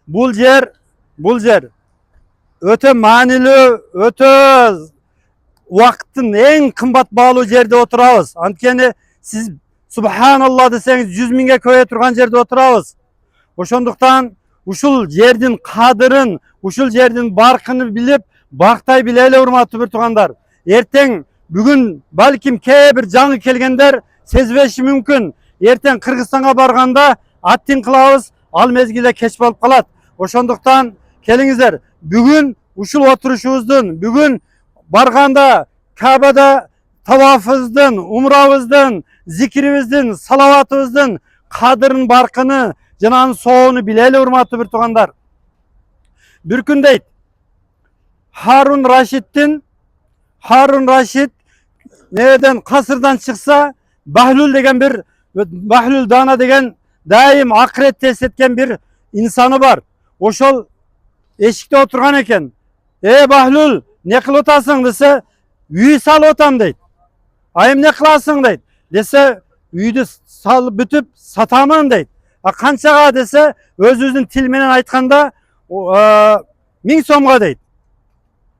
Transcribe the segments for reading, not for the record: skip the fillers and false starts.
Бұл жер өте мәнілі, өте уақыттың ең қымбат бағалы жерде отырабыз. Анткени сіз Субханалла десеңіз 100 миңге көе тұрған жерде отырабыз. Ошондуктан ушул жердин кадырын, ушул жердин баркын билип, бактай билели урматтуу бир туугандар. Эртең бүгүн балким кээ бир жаңы келгендер сезбеши мүмкүн. Эртең Кыргызстанга барганда аттин кылабыз, ал мезгилде кеч болуп калат. Ошондуктан келиңиздер, бүгүн ушул отурушубуздун, бүгүн барганда Кабада тавафыбыздын, умрабыздын, зикирибиздин, салаватыбыздын кадырын, баркыны, жананын соону билели урматтуу бир туугандар. Бир күн дейт, Харун Рашид неден касырдан чыкса, Бахлул Дана деген дайым акырет эсеткен бир инсаны бар. Ошол эшикте отурган экен. Бахлул, не кылып атасың десе, үй салып атам дейт. Айым не кыласың дейт. Десе, үйдү салып бүтүп сатамын дейт. Канчага десе, өзүбүздүн тил менен айтканда 1000 сомго дейт.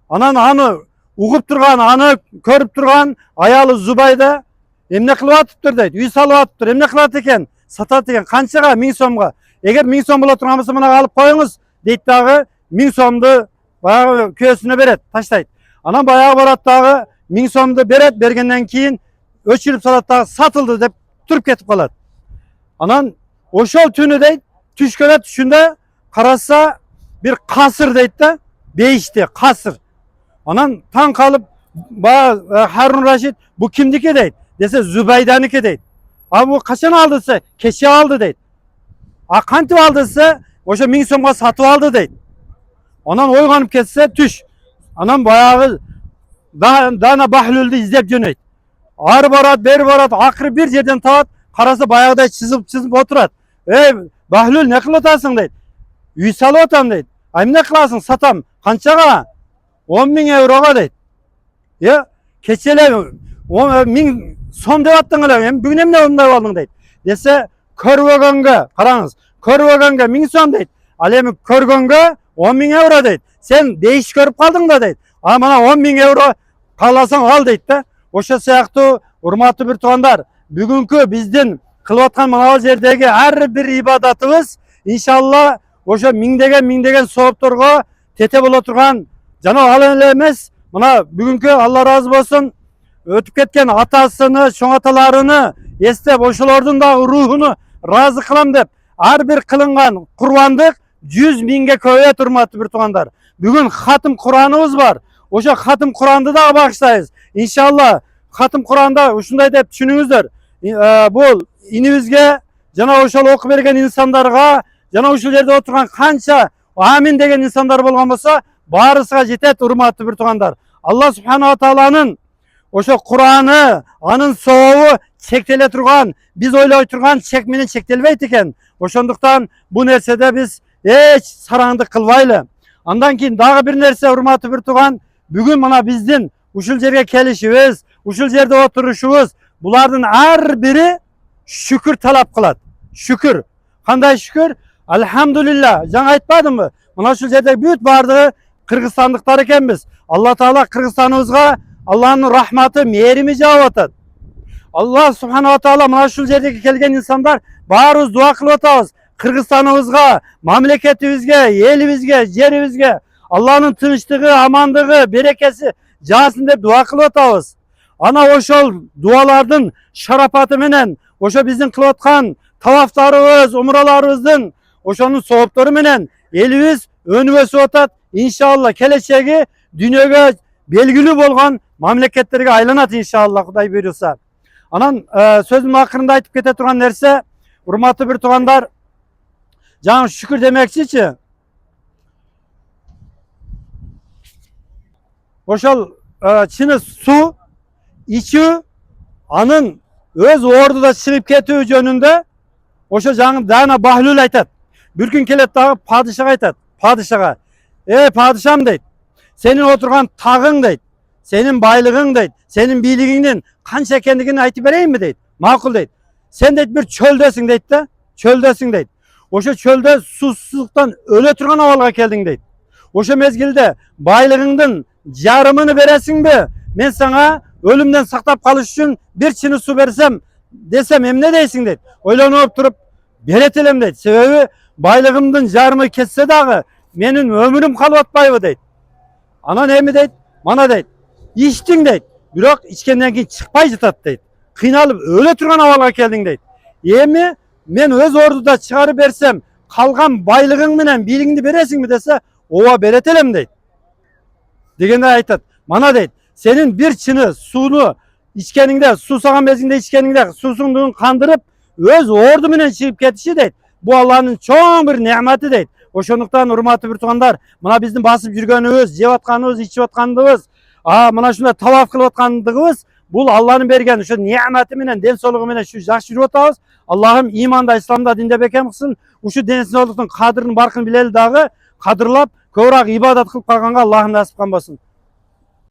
Анан аны угуп турган, аны көрүп турган аялы Зубайда эмне кылып атыптыр дейт. Үй салып атыптыр. Эмне кылат экен? Сатат экен. Канчага? 1000 сомго. Эгер 1000 сом боло турган болсо мына алып коюңуз дейт дагы 1000 сомду баягы күйөөсүнө берет, таштайт. Анан баягы барат дагы 1000 сомду берет, бергенден кийин өчүрүп салат дагы сатылды деп туруп кетип калат. Анан ошол түнү дейт, түшкөнө түшүндө караса бир касыр дейт да, бейиште касыр. Анан таң калып Харун Рашид бу кимдики дейт. Десе Зубайданики дейт. Бу качан алды десе, кече алды дейт. Кантип алды десе, ошо 1000 сомго сатып алды дейт. Анан ойгонуп кетсе түш. Анан баягы Дана Бахлулду издеп жөнөйт. Ары барат, бери барат, акыры бир жерден табат, караса баягыдай чызып отурат. Бахлул, не кылып атасың дейт. Үй салып атам дейт. Эмне кыласың? Сатам. Канчага? 10.000 еврого дейт. Кечеле 1000 сом деп аттың эле, бүгүн эмне мындай болдуң дейт. Десе, көрбөгөнгө, караңыз, көрбөгөнгө 1000 сом дейт. Ал эми көргөнгө 10.000 евро дейт. Сен бейиш көрүп калдың да дейт. Мына 10.000 евро кааласаң ал дейт да. Ошо сыяктуу урматтуу бир туугандар, бүгүнкү биздин кылып аткан мына жердеги ар бир ибадатыбыз иншалла ошо миңдеген соопторго тете боло турган жана ал эле эмес, мына бүгүнкү Алла разы болсун өтүп кеткен атасыны, чоң аталарыны эстеп, ошолордун дагы рухуну разы кылам деп ар бир кылынган курбандык 100 миңге көбөйөт урматтуу бир туугандар. Бүгүн хатым Кураныбыз бар. Ошо хатым Куранды дагы багыштайбыз. Иншалла хатым Куранда ушундай деп түшүнүңүздөр. Бул инибизге жана ошол окуп берген инсандарга, жана ушул жерде отурган канча амин деген инсандар болгон болсо, баарысыга жетет урматтуу бир туугандар. Алла субханала тааланын ошо Кураны, анын сообу чектеле турган, биз ойлой турган чек менен чектелбейт экен. Ошондуктан бул нерседе биз эч сараңдык кылбайлы. Андан кийин дагы бир нерсе урматтуу бир тууган, бүгүн мына биздин ушул жерге келишибиз, ушул жерде отурушубуз, булардын ар бири шүкүр талап кылат. Шүкүр. Кандай шүкүр? Алхамдулилла. Жаңа айтпадымбы? Мына ушул жерде бүт бардыгы кыргызстандыктар экенбиз. Алла Таала Кыргызстаныбызга Алланын рахматы, мээрими жаап атат. Алла субханала таала мына ушул жердеги келген инсандар баарыбыз дуа кылып атабыз. Кыргызстаныбызга, мамлекетибизге, элибизге, жерибизге Алланын тынчтыгы, амандыгы, берекеси жаасын деп дуа кылып атабыз. Ана ошол дуалардын шарапаты менен, ошо биздин кылып аткан тавафтарыбыз, умраларыбыздын ошонун сооптору менен элибиз өнүп өсүп атат. Иншалла келечеги дүйнөгө белгилүү болгон мамлекеттерге айланат иншалла, Кудай буйруса. Анан сөзүмдүн акырында айтып кете турган нерсе, урматтуу бир туугандар, жаңы шүкүр демекчичи, ошол чыны суу ичүү, анын өз ордуда чыгып кетүү жөнүндө ошо жаңы Дана Бахлул айтат. Бир күн келет дагы падышага айтат. Падышага, падышам дейт, сенин отурган тагың дейт, сенин байлыгың дейт, сенин бийлигиңдин канча экендигин айтып берейинби дейт. Макул дейт. Сен дейт бир чөлдөсүң дейт да, чөлдөсүң дейт. Oşo çölde susuzluktan öle turgan avalga kelding deyt. Oşo mezgilde baylığыңдын jarımını beresinbi? Men sana ölümden saktap kalış üçün bir çini su bersem desem emne deysin deyt. Oylanyp turup beretelem deyt. Sebebi baylığımdın jarımı kesse dağı menin ömürüm kalıp atpayбы deyt. Ana nemi deyt? Mana deyt. İçtin deyt. Biroq içkenden keyin çıkpay жатат deyt. Kıynalıp öle turgan avalga kelding deyt. Emi men öz orduda çıkarıp bersem kalgan baylığың menen biligingdi beresingmi dese ova beretelem deyt. Degende aytat. Mana deyt. Senin bir çını sunu içkeningde, susagan mezginde içkeningde susungduğun kandırıp öz ordu menen çıkıp ketişi deyt. Bu Allah'ın çoğun bir nemeti deyt. Oşonuktan urmatı bir tuğanlar, mına bizdin basıp жүргөнүбүз, жеп атканыбыз, içip атканыбыз, mına şunda tavaf kılıp atkandığımız, bu Allah'ın bergen şu nemeti menen, den soluğu menen şu жақсы жүрүп атабыз. Allah'ım imanda, İslamda, dinde bekem kılsın. Uşu densiz kadırın barkın bileli dağı kadırlap, köbürak ibadat kılıp kalganга Allah'ım nasip kılmasın.